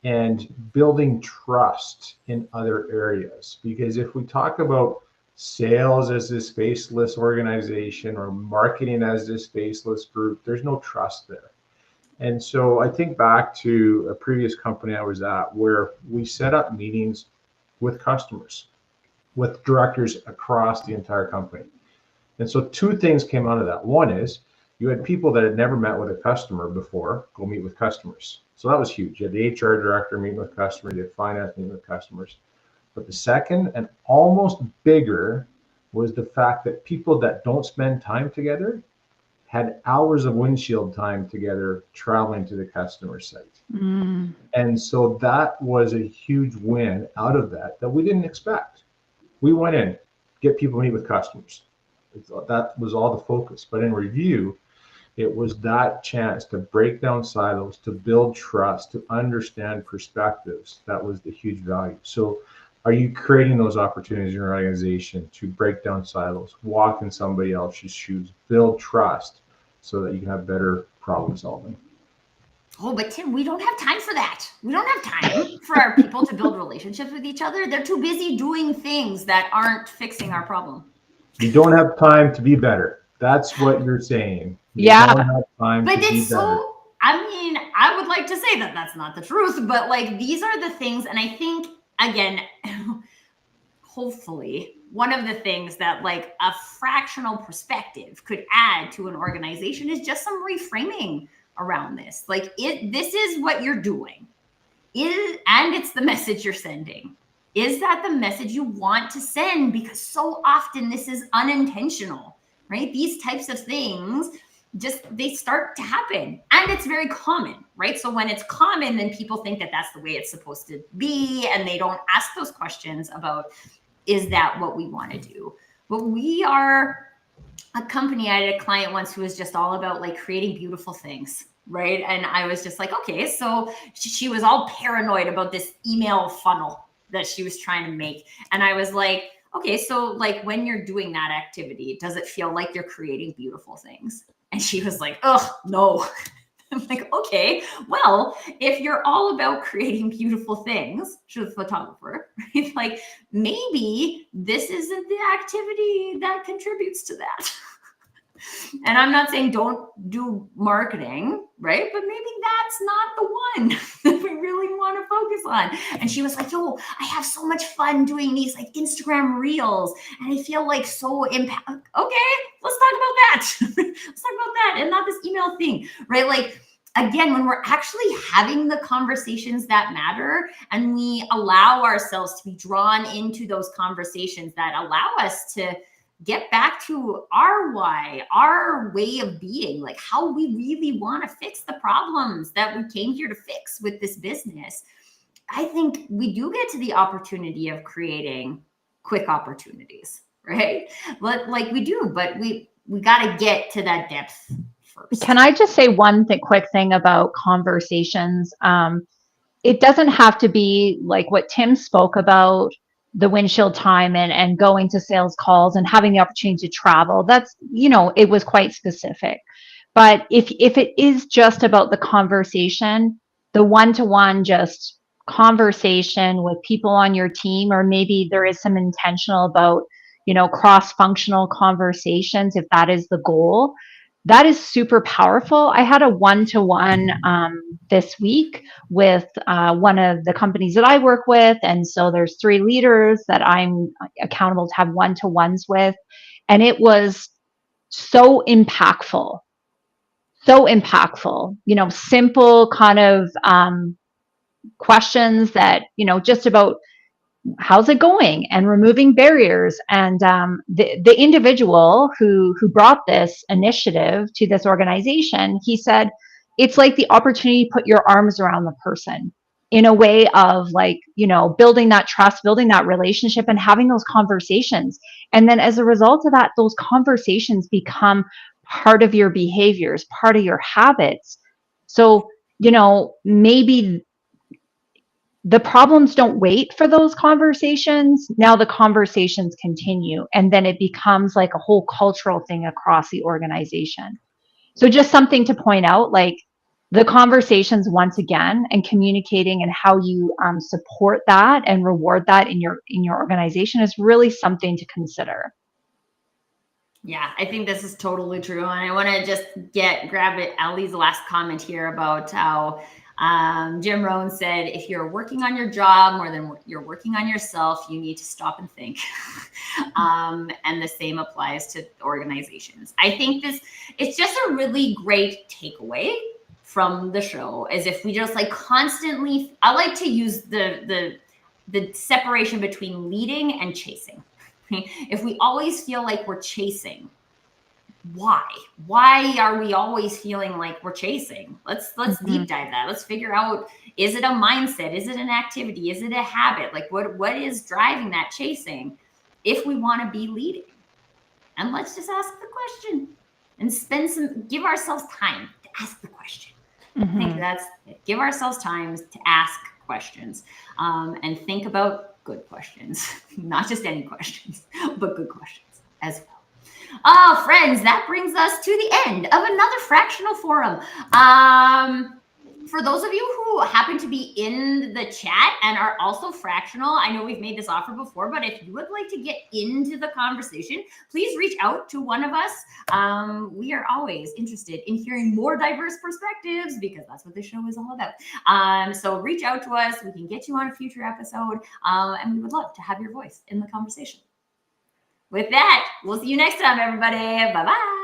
and building trust in other areas. Because if we talk about sales as this faceless organization or marketing as this faceless group, there's no trust there. And so I think back to a previous company I was at where we set up meetings with customers, with directors across the entire company. And so two things came out of that. One is you had people that had never met with a customer before go meet with customers. So that was huge. You had the HR director meeting with customers, you had finance meeting with customers. But the second and almost bigger was the fact that people that don't spend time together had hours of windshield time together traveling to the customer site. Mm. And so that was a huge win out of that we didn't expect. We went in, get people to meet with customers. That was all the focus. But in review, it was that chance to break down silos, to build trust, to understand perspectives. That was the huge value. So are you creating those opportunities in your organization to break down silos, walk in somebody else's shoes, build trust so that you can have better problem solving? Oh, but Tim, we don't have time for that. We don't have time for our people to build relationships with each other. They're too busy doing things that aren't fixing our problem. You don't have time to be better. That's what you're saying. You Yeah. don't have time But to be it's better. so, I mean, I would like to say that that's not the truth, but like these are the things. And I think, again, hopefully, one of the things that like a fractional perspective could add to an organization is just some reframing around this. Like this is what you're doing. And it's the message you're sending. Is that the message you want to send? Because so often this is unintentional, right? These types of things they start to happen, and it's very common, right? So when it's common, then people think that that's the way it's supposed to be, and they don't ask those questions about, is that what we want to do? But we are a company. I had a client once who was just all about like creating beautiful things, right? And I was just like, okay, so she was all paranoid about this email funnel that she was trying to make. And I was like, okay, so like when you're doing that activity, does it feel like you're creating beautiful things? And she was like, oh, no. I'm like, okay, well, if you're all about creating beautiful things, she's a photographer, right? Like maybe this isn't the activity that contributes to that. And I'm not saying don't do marketing, right? But maybe that's not the one that we really want to focus on. And she was like, yo, I have so much fun doing these like Instagram reels. And I feel like so okay, let's talk about that. Let's talk about that and not this email thing, right? Like, again, when we're actually having the conversations that matter and we allow ourselves to be drawn into those conversations that allow us to get back to our why, our way of being, like how we really want to fix the problems that we came here to fix with this business, I think we do get to the opportunity of creating quick opportunities, right? Like we do, but we got to get to that depth first. Can I just say one quick thing about conversations? It doesn't have to be like what Tim spoke about, the windshield time and going to sales calls and having the opportunity to travel. That's, it was quite specific. But if it is just about the conversation, the one-to-one just conversation with people on your team, or maybe there is some intentional about, cross-functional conversations, if that is the goal, that is super powerful. I had a one-to-one this week with one of the companies that I work with. And so there's 3 leaders that I'm accountable to have one-to-ones with. And it was so impactful. So impactful, simple kind of questions that, just about how's it going and removing barriers. And the individual who brought this initiative to this organization, he said, it's like the opportunity to put your arms around the person in a way of like, building that trust, building that relationship and having those conversations. And then as a result of that, those conversations become part of your behaviors, part of your habits. So, maybe the problems don't wait for those conversations. Now the conversations continue, and then it becomes like a whole cultural thing across the organization. So just something to point out, like the conversations once again, and communicating and how you support that and reward that in your organization is really something to consider. Yeah, I think this is totally true. And I want to just grab it, Ali's last comment here about how Jim Rohn said, if you're working on your job more than you're working on yourself, you need to stop and think. And the same applies to organizations. I think it's just a really great takeaway from the show, is if we just like constantly, I like to use the separation between leading and chasing. If we always feel like we're chasing, why are we always feeling like we're chasing? Let's deep dive that. Let's figure out, is it a mindset? Is it an activity? Is it a habit? Like what is driving that chasing if we want to be leading? And let's just ask the question and give ourselves time to ask the question. I think that's it. Give ourselves time to ask questions, and think about good questions, not just any questions, but good questions as well. Oh, friends, that brings us to the end of another Fractional Forum. For those of you who happen to be in the chat and are also fractional, I know we've made this offer before, but if you would like to get into the conversation, please reach out to one of us. We are always interested in hearing more diverse perspectives, because that's what this show is all about. So reach out to us. We can get you on a future episode, and we would love to have your voice in the conversation. With that, we'll see you next time, everybody. Bye-bye.